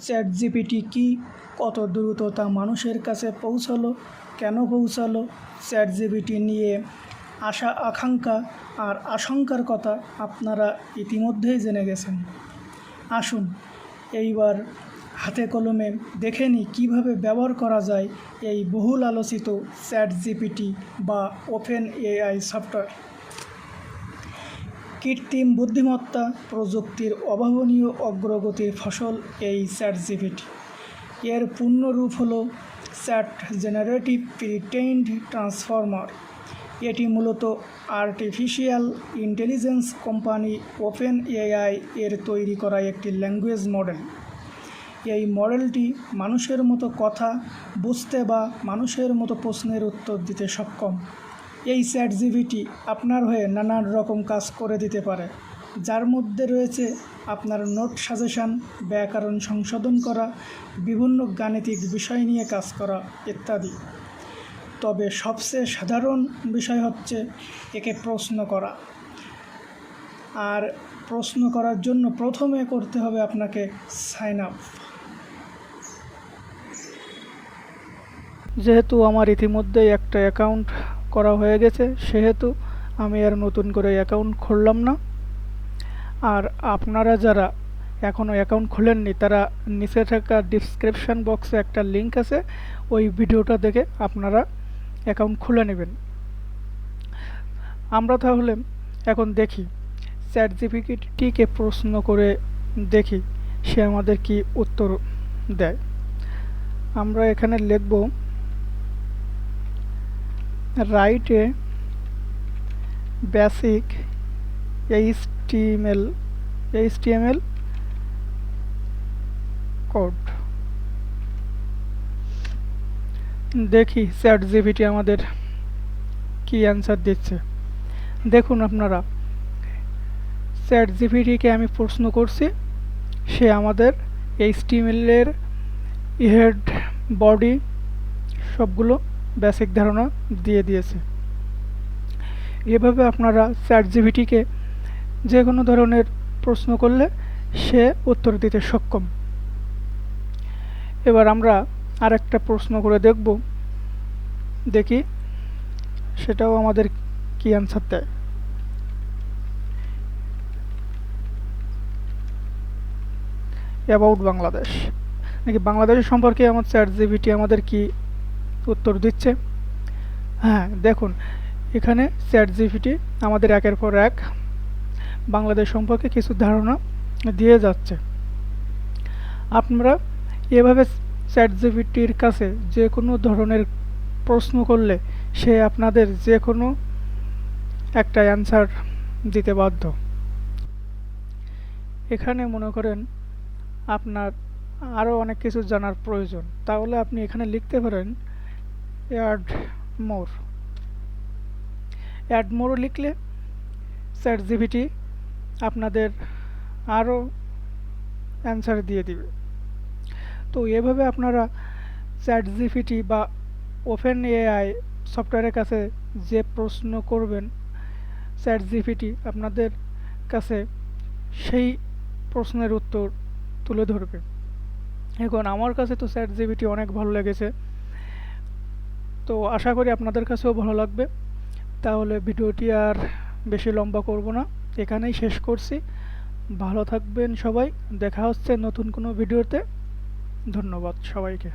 Chat GPT কী, কত দ্রুত তা মানুষের কাছে পৌঁছালো, কেন পৌঁছালো, চ্যাট জিপিটি নিয়ে আশা আকাঙ্ক্ষা আর আশঙ্কার কথা আপনারা ইতিমধ্যেই জেনে গেছেন। আসুন এইবার হাতে কলমে দেখে নিই কীভাবে ব্যবহার করা যায় এই বহুল আলোচিত চ্যাট জিপিটি বা ওপেন এআই সফটওয়্যার। কৃত্রিম বুদ্ধিমত্তা প্রযুক্তির অভাবনীয় অগ্রগতির ফসল এই চ্যাট জিপিটি। এর পূর্ণ রূপ হলো চ্যাট জেনারেটিভ প্রি-ট্রেইনড ট্রান্সফর্মার। এটি মূলত artificial intelligence company open AI এর তৈরি করা একটি ল্যাঙ্গুয়েজ মডেল। এই মডেলটি মানুষের মতো কথা বুঝতে বা মানুষের মতো প্রশ্নের উত্তর দিতে সক্ষম। এই চ্যাট জিপিটি আপনার হয়ে নানান রকম কাজ করে দিতে পারে, যার মধ্যে রয়েছে আপনার নোট সাজেশন, ব্যাকরণ সংশোধন করা, বিভিন্ন গাণিতিক বিষয় নিয়ে কাজ করা ইত্যাদি। তবে সবচেয়ে সাধারণ বিষয় হচ্ছে একে প্রশ্ন করা। আর প্রশ্ন করার জন্য প্রথমে করতে হবে আপনাকে সাইন আপ। যেহেতু আমার ইতিমধ্যেই একটা অ্যাকাউন্ট করা হয়ে গেছে, সেহেতু আমি আর নতুন করে অ্যাকাউন্ট খুললাম না। আর আপনারা যারা এখনও অ্যাকাউন্ট খোলেননি, তারা নিচে থাকা ডিসক্রিপশান বক্সে একটা লিঙ্ক আছে, ওই ভিডিওটা দেখে আপনারা অ্যাকাউন্ট খুলে নেবেন। আমরা তাহলে এখন দেখি চ্যাট জিপিটিকে প্রশ্ন করে দেখি সে আমাদের কি উত্তর দেয়। আমরা এখানে লিখব write a basic HTML code. দেখি চ্যাট জিপিটি আমাদের কি অ্যান্সার দিচ্ছে। দেখুন আপনারা, চ্যাট জিপিটিকে আমি প্রশ্ন করছি, সে আমাদের HTML এর হেড, বডি সবগুলো বেসিক ধারণা দিয়ে দিয়েছে। এভাবে আপনারা চ্যাট জিপিটিকে যে কোনো ধরনের প্রশ্ন করলে সে উত্তর দিতে সক্ষম। এবার আমরা আরেকটা প্রশ্ন করে দেখব, দেখি সেটাও আমাদের কি অ্যান্সার দেয়। অ্যাবাউট বাংলাদেশ, নাকি বাংলাদেশের সম্পর্কে আমার চ্যাট জিপিটি আমাদের কি উত্তর দিচ্ছে। হ্যাঁ, দেখুন এখানে চ্যাট জিপিটি আমাদের একের পর এক বাংলাদেশ সম্পর্কে কিছু ধারণা দিয়ে যাচ্ছে। আপনারা এভাবে চ্যাট জিপিটির কাছে যে কোনো ধরনের প্রশ্ন করলে সে আপনাদের যে কোনো একটা অ্যান্সার দিতে বাধ্য। এখানে মনে করেন আপনার আরও অনেক কিছু জানার প্রয়োজন, তাহলে আপনি এখানে লিখতে পারেন অ্যাড মোর লিখলে চ্যাট জিপিটি আপনাদের আরও অ্যান্সার দিয়ে দিবে। তো এভাবে আপনারা চ্যাট জিপিটি বা ওপেন এআই সফটওয়্যারের কাছে যে প্রশ্ন করবেন, চ্যাট জিপিটি আপনাদের কাছে সেই প্রশ্নের উত্তর তুলে ধরবে। এখন আমার কাছে তো চ্যাট জিপিটি অনেক ভালো লেগেছে, তো আশা করি আপনাদের কাছেও ভালো লাগবে। তাহলে ভিডিওটি আর বেশি লম্বা করব না, এখানেই শেষ করছি। ভালো থাকবেন সবাই, দেখা হচ্ছে নতুন কোনো ভিডিওতে। ধন্যবাদ সবাইকে।